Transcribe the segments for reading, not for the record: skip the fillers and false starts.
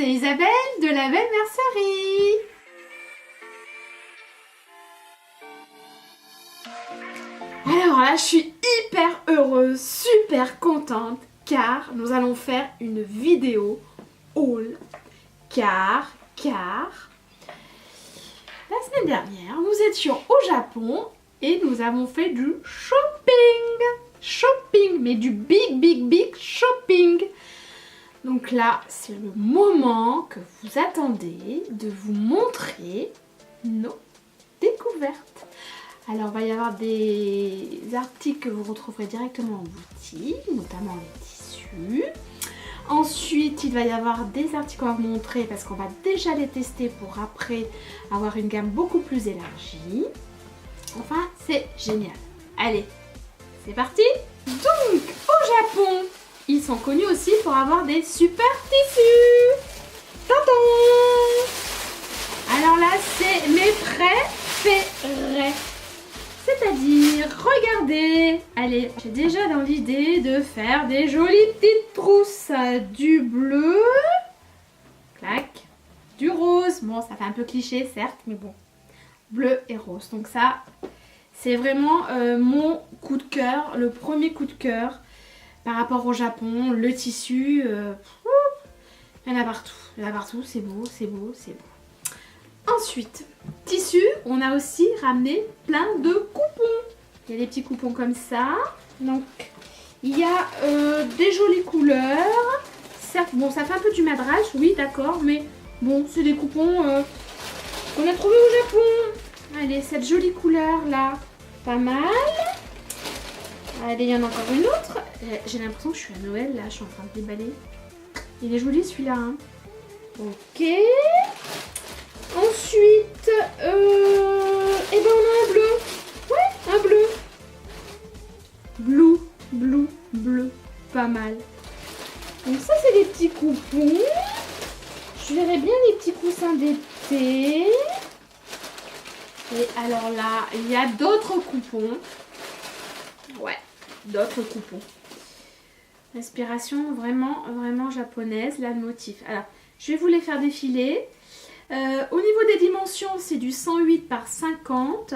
c'est Isabelle de la Belle Mercerie. Alors là, je suis hyper heureuse, super contente, car nous allons faire une vidéo haul. Car, la semaine dernière, nous étions au Japon et nous avons fait du shopping. Shopping, mais du big shopping. Donc là, c'est le moment que vous attendez de vous montrer nos découvertes. Alors, il va y avoir des articles que vous retrouverez directement en boutique, notamment les tissus. Ensuite, il va y avoir des articles qu'on va vous montrer parce qu'on va déjà les tester pour après avoir une gamme beaucoup plus élargie. Enfin, c'est génial. Allez, c'est parti! Donc, au Japon, ils sont connus aussi pour avoir des super tissus. Tadam! Alors là, c'est mes préférés. C'est-à-dire, regardez. Allez, j'ai déjà dans l'idée de faire des jolies petites trousses. Du bleu, clac, du rose. Bon, ça fait un peu cliché, certes, mais bon. Bleu et rose. Donc ça, c'est vraiment mon coup de cœur, le premier coup de cœur par rapport au Japon. Le tissu, il y en a partout. Il y en a partout, c'est beau, c'est beau, c'est beau. Ensuite, tissu, on a aussi ramené plein de coupons. Il y a des petits coupons comme ça. Donc, il y a des jolies couleurs. Certes, bon, ça fait un peu du madrage, oui, d'accord, mais bon, c'est des coupons qu'on a trouvés au Japon. Allez, cette jolie couleur là, pas mal. Allez, il y en a encore une autre. J'ai l'impression que je suis à Noël là, je suis en train de déballer. Il est joli celui-là. Hein. Ok. Ensuite, eh ben on a un bleu. Ouais, un bleu. Bleu. Pas mal. Donc ça, c'est des petits coupons. Je verrais bien les petits coussins d'été. Et alors là, il y a d'autres coupons. Ouais, d'autres coupons. Inspiration vraiment japonaise, là, le motif. Alors, je vais vous les faire défiler. Au niveau des dimensions, c'est du 108 par 50.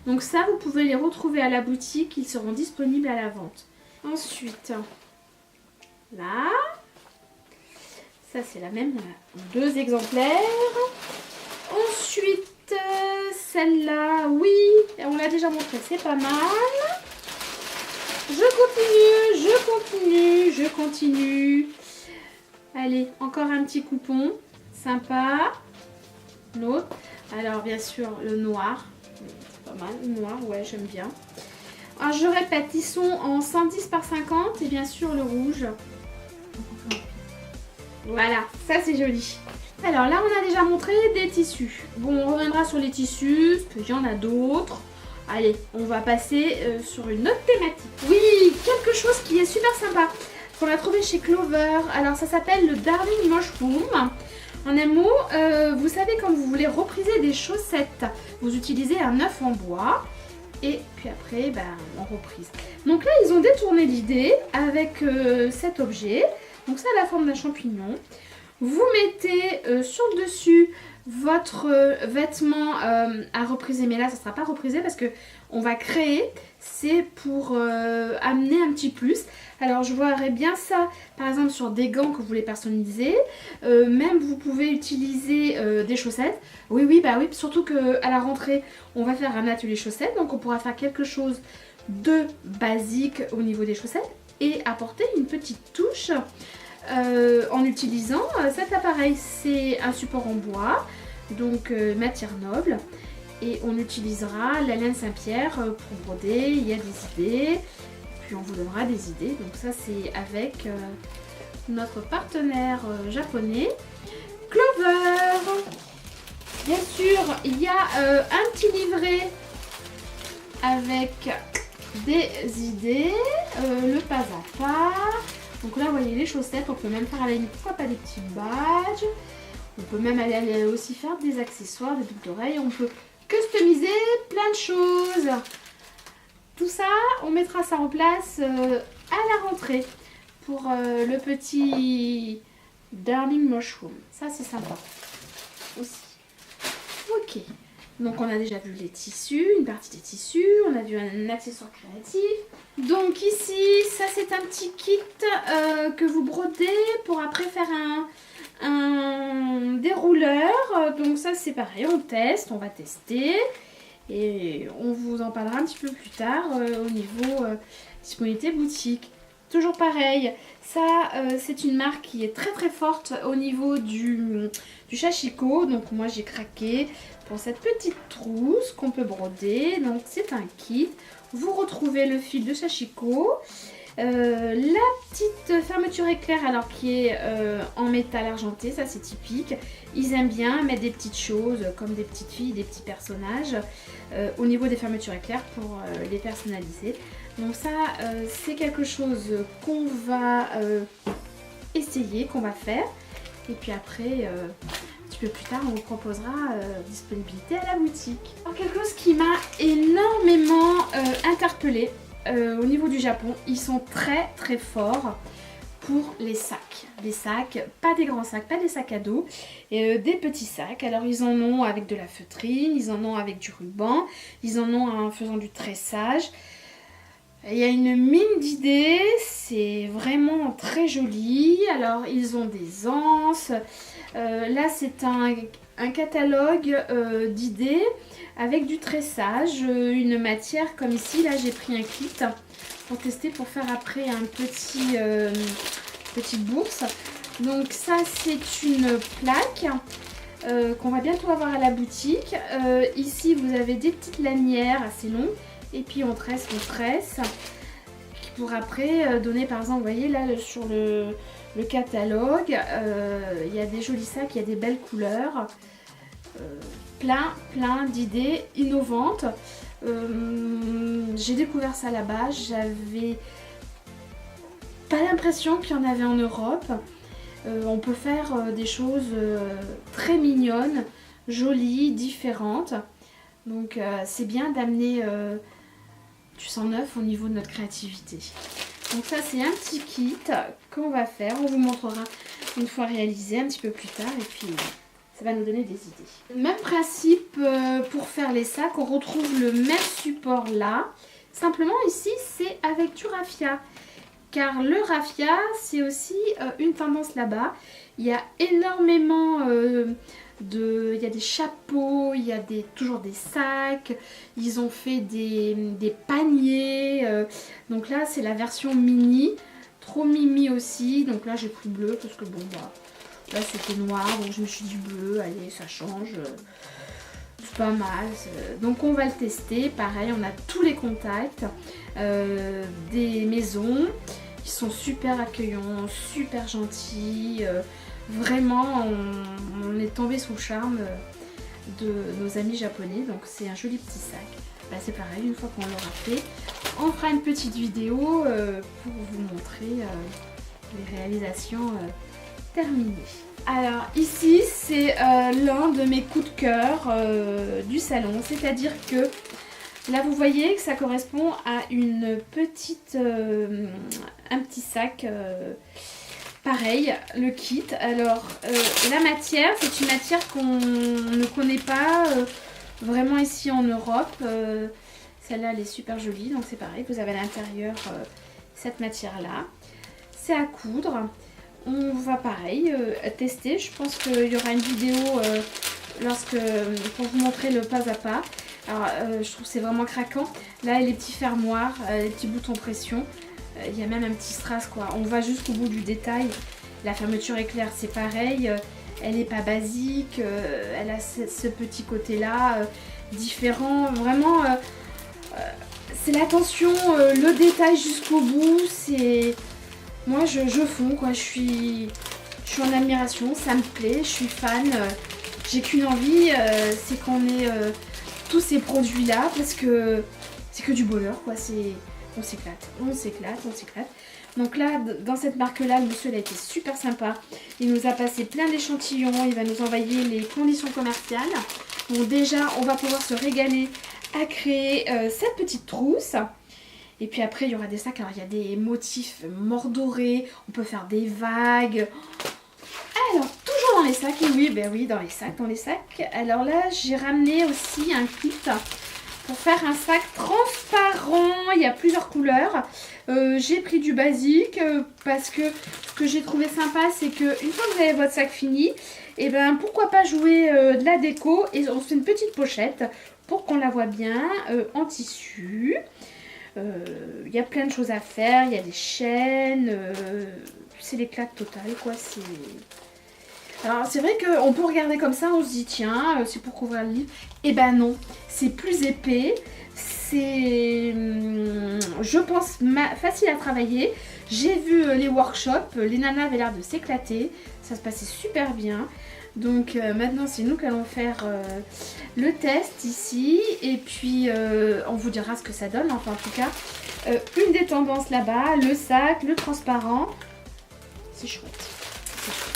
Donc ça, vous pouvez les retrouver à la boutique. Ils seront disponibles à la vente. Ensuite, là. Ça, c'est la même. On a 2 exemplaires. Ensuite, celle-là, oui. On l'a déjà montré, c'est pas mal. Je continue. Allez, encore un petit coupon. Sympa. L'autre. Alors, bien sûr, le noir. C'est pas mal. Le noir, ouais, j'aime bien. Alors, je répète, ils sont en 110 par 50. Et bien sûr, le rouge. Voilà, ça, c'est joli. Alors, là, on a déjà montré des tissus. Bon, on reviendra sur les tissus, parce qu'il y en a d'autres. Allez, on va passer sur une autre thématique. Oui, quelque chose qui est super sympa. Qu'on a trouvé chez Clover. Alors, ça s'appelle le Darling Mushroom. En un mot, vous savez quand vous voulez repriser des chaussettes, vous utilisez un œuf en bois et puis après, on reprise. Donc là, ils ont détourné l'idée avec cet objet. Donc ça a la forme d'un champignon. Vous mettez sur le dessus votre vêtement à repriser, mais là, ça ne sera pas reprisé parce que on va créer. C'est pour amener un petit plus. Alors, je verrais bien ça, par exemple, sur des gants que vous voulez personnaliser. Même, vous pouvez utiliser des chaussettes. Oui, surtout qu'à la rentrée, on va faire un atelier chaussettes. Donc, on pourra faire quelque chose de basique au niveau des chaussettes et apporter une petite touche en utilisant cet appareil. C'est un support en bois, donc matière noble. Et on utilisera la laine Saint-Pierre pour broder. Il y a des idées. Puis on vous donnera des idées. Donc ça, c'est avec notre partenaire japonais, Clover. Bien sûr, il y a un petit livret avec des idées, le pas à pas. Donc là, vous voyez les chaussettes. On peut même faire à la limite, pourquoi pas des petits badges. On peut même aller aussi faire des accessoires, des boucles d'oreilles. On peut customiser plein de choses. Tout ça, on mettra ça en place à la rentrée pour le petit Darling Mushroom. Ça c'est sympa aussi. Ok. Donc on a déjà vu les tissus, une partie des tissus, on a vu un accessoire créatif. Donc ici, ça c'est un petit kit que vous brodez pour après faire un dérouleur. Donc ça c'est pareil, on teste, on va tester. Et on vous en parlera un petit peu plus tard au niveau disponibilité boutique. Toujours pareil, ça c'est une marque qui est très très forte au niveau du Sashiko. Donc moi j'ai craqué pour cette petite trousse qu'on peut broder. Donc c'est un kit. Vous retrouvez le fil de Sashiko. La petite fermeture éclair alors qui est en métal argenté, ça c'est typique. Ils aiment bien mettre des petites choses comme des petites filles, des petits personnages au niveau des fermetures éclair pour les personnaliser. Donc ça c'est quelque chose qu'on va essayer, qu'on va faire. Et puis après, un petit peu plus tard, on vous proposera disponibilité à la boutique. Alors quelque chose qui m'a énormément interpellée. Au niveau du Japon, ils sont très très forts pour les sacs. Des sacs, pas des grands sacs, pas des sacs à dos, des petits sacs. Alors ils en ont avec de la feutrine, ils en ont avec du ruban, ils en ont en faisant du tressage. Il y a une mine d'idées, c'est vraiment très joli. Alors ils ont des anses. Là c'est un catalogue d'idées avec du tressage, une matière comme ici. Là j'ai pris un kit pour tester, pour faire après un petite bourse. Donc ça c'est une plaque qu'on va bientôt avoir à la boutique. Ici vous avez des petites lanières assez longues et puis on tresse, qui pour après donner, par exemple, vous voyez là sur le catalogue, il y a des jolis sacs, il y a des belles couleurs. Plein d'idées innovantes. J'ai découvert ça là-bas, j'avais pas l'impression qu'il y en avait en Europe. On peut faire des choses très mignonnes, jolies, différentes. Donc c'est bien d'amener du sang neuf au niveau de notre créativité. Donc ça c'est un petit kit qu'on va faire, on vous montrera une fois réalisé un petit peu plus tard et puis ça va nous donner des idées. Même principe pour faire les sacs, on retrouve le même support là. Simplement ici c'est avec du raffia. Car le raffia c'est aussi une tendance là-bas. Il y a énormément il y a des chapeaux, il y a toujours des sacs. Ils ont fait des paniers. Donc là c'est la version mini. Trop mimi aussi. Donc là j'ai pris bleu parce que bon bah... Là c'était noir, donc je me suis dit bleu, allez ça change, c'est pas mal. Donc on va le tester, pareil on a tous les contacts des maisons, ils sont super accueillants, super gentils, vraiment on est tombé sous le charme de nos amis japonais. Donc c'est un joli petit sac, bah, c'est pareil, une fois qu'on l'aura fait, on fera une petite vidéo pour vous montrer les réalisations terminé. Alors ici c'est l'un de mes coups de cœur du salon, c'est-à-dire que là vous voyez que ça correspond à une petite un petit sac pareil, le kit. Alors la matière, c'est une matière qu'on ne connaît pas vraiment ici en Europe. Celle-là elle est super jolie, donc c'est pareil, vous avez à l'intérieur cette matière là, c'est à coudre. On va pareil tester, je pense qu'il y aura une vidéo pour vous montrer le pas à pas. Alors je trouve que c'est vraiment craquant. Là les petits fermoirs, les petits boutons pression, il y a même un petit strass quoi. On va jusqu'au bout du détail. La fermeture éclair c'est pareil, elle n'est pas basique, elle a ce petit côté là différent. Vraiment c'est l'attention, le détail jusqu'au bout, c'est... Moi je fonds quoi, je suis en admiration, ça me plaît, je suis fan, j'ai qu'une envie, c'est qu'on ait tous ces produits là parce que c'est que du bonheur quoi, on s'éclate. Donc là dans cette marque là, le monsieur il a été super sympa, il nous a passé plein d'échantillons, il va nous envoyer les conditions commerciales. Donc déjà on va pouvoir se régaler à créer cette petite trousse. Et puis après il y aura des sacs, alors il y a des motifs mordorés, on peut faire des vagues. les sacs. Et oui, ben oui, dans les sacs. Alors là, j'ai ramené aussi un kit pour faire un sac transparent. Il y a plusieurs couleurs. J'ai pris du basique parce que ce que j'ai trouvé sympa, c'est que une fois que vous avez votre sac fini, et ben pourquoi pas jouer de la déco, et on se fait une petite pochette pour qu'on la voit bien en tissu. Il y a plein de choses à faire, il y a des chaînes, c'est l'éclate totale quoi. Alors c'est vrai qu'on peut regarder comme ça, on se dit tiens c'est pour couvrir le livre, et ben non, c'est plus épais, c'est je pense facile à travailler. J'ai vu les workshops, les nanas avaient l'air de s'éclater, ça se passait super bien. Donc maintenant c'est nous qui allons faire le test ici, et puis on vous dira ce que ça donne. Enfin en tout cas une des tendances là-bas, le sac, le transparent, c'est chouette, c'est chouette.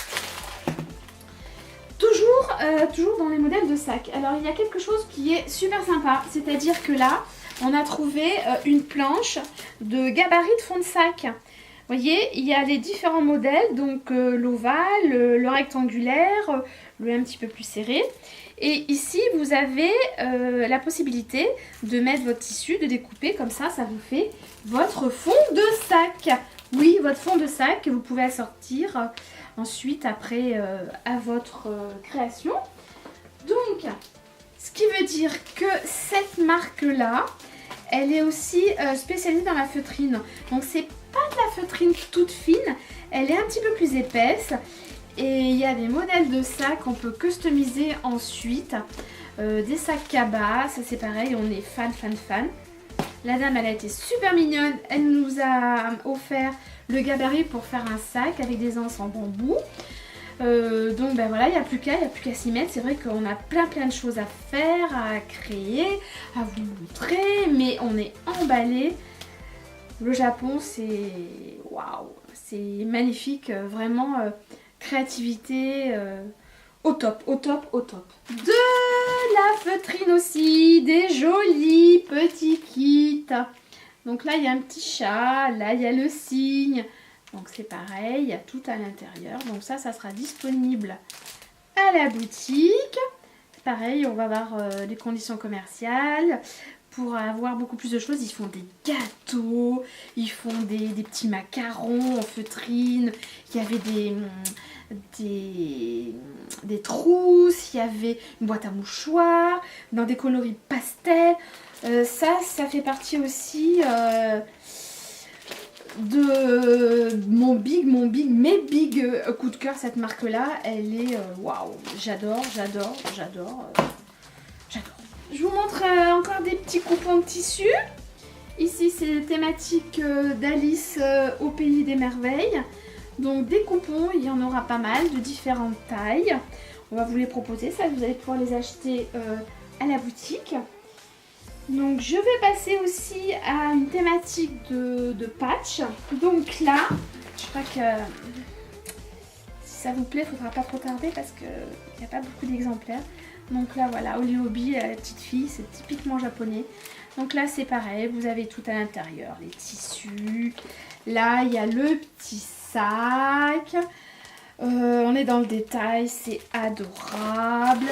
Toujours dans les modèles de sac. Alors il y a quelque chose qui est super sympa, c'est-à-dire que là on a trouvé une planche de gabarit de fond de sac. Vous voyez, il y a les différents modèles, donc l'ovale, le rectangulaire, le un petit peu plus serré. Et ici, vous avez la possibilité de mettre votre tissu, de découper, comme ça vous fait votre fond de sac. Oui, votre fond de sac que vous pouvez assortir ensuite après à votre création. Donc, ce qui veut dire que cette marque-là, elle est aussi spécialisée dans la feutrine. Donc, c'est pas de la feutrine toute fine, elle est un petit peu plus épaisse. Et il y a des modèles de sacs qu'on peut customiser ensuite. Des sacs cabas, ça c'est pareil, on est fan. La dame elle a été super mignonne, elle nous a offert le gabarit pour faire un sac avec des anses en bambou. Donc ben voilà, il n'y a plus qu'à s'y mettre. C'est vrai qu'on a plein de choses à faire, à créer, à vous montrer, mais on est emballé. Le Japon c'est waouh, c'est magnifique, vraiment créativité au top. De la feutrine aussi, des jolis petits kits. Donc là il y a un petit chat, là il y a le cygne. Donc c'est pareil, il y a tout à l'intérieur. Donc ça sera disponible à la boutique. Pareil, on va voir les conditions commerciales. Pour avoir beaucoup plus de choses, ils font des gâteaux, ils font des petits macarons en feutrine. Il y avait des trousses, il y avait une boîte à mouchoirs, dans des coloris pastels. Ça fait partie aussi de mes big coup de cœur. Cette marque là elle est waouh, j'adore. Je vous montre encore des petits coupons de tissu. Ici c'est thématique d'Alice au pays des merveilles. Donc des coupons, il y en aura pas mal de différentes tailles. On va vous les proposer, ça vous allez pouvoir les acheter à la boutique. Donc je vais passer aussi à une thématique de patch. Donc là, je crois que si ça vous plaît, il ne faudra pas trop tarder parce qu'il n'y a pas beaucoup d'exemplaires. Donc là voilà, Oliobi, la petite fille, c'est typiquement japonais. Donc là c'est pareil, vous avez tout à l'intérieur, les tissus. Là il y a le petit sac. On est dans le détail, c'est adorable.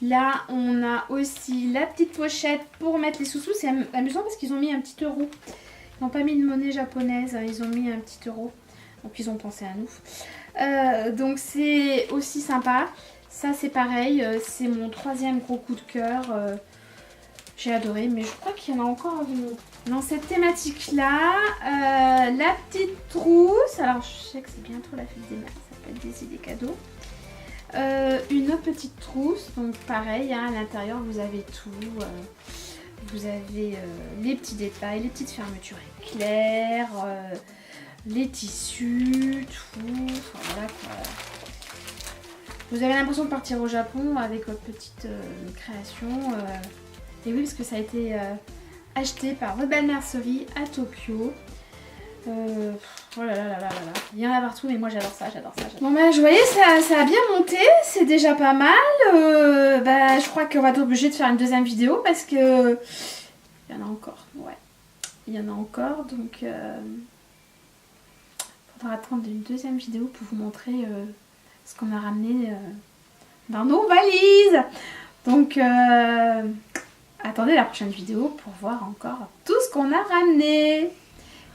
Là, on a aussi la petite pochette pour mettre les sous-sous. C'est amusant parce qu'ils ont mis un petit euro. Ils n'ont pas mis une monnaie japonaise, ils ont mis un petit euro. Donc, ils ont pensé à nous. Donc, c'est aussi sympa. Ça, c'est pareil. C'est mon troisième gros coup de cœur. J'ai adoré, mais je crois qu'il y en a encore à venir. Dans cette thématique-là, la petite trousse. Alors, je sais que c'est bientôt la fête des mères. Ça peut être des idées cadeaux. Une autre petite trousse, donc pareil, hein, à l'intérieur vous avez tout, vous avez les petits détails, les petites fermetures éclairs, les tissus, tout, enfin voilà quoi. Vous avez l'impression de partir au Japon avec votre petite création, et oui parce que ça a été acheté par votre belle mercerie à Tokyo. Oh là là là là là, il y en a partout, mais moi j'adore ça. Bon bah vous voyez, ça a bien monté, c'est déjà pas mal. Bah je crois qu'on va être obligé de faire une deuxième vidéo parce que il y en a encore, ouais, il y en a encore, donc faudra attendre une deuxième vidéo pour vous montrer ce qu'on a ramené dans nos valises. Donc, attendez la prochaine vidéo pour voir encore tout ce qu'on a ramené.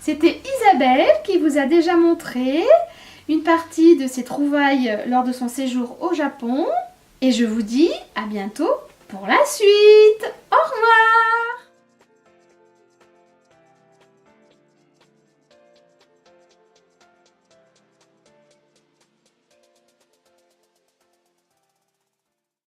C'était Isabelle qui vous a déjà montré une partie de ses trouvailles lors de son séjour au Japon. Et je vous dis à bientôt pour la suite. Au revoir!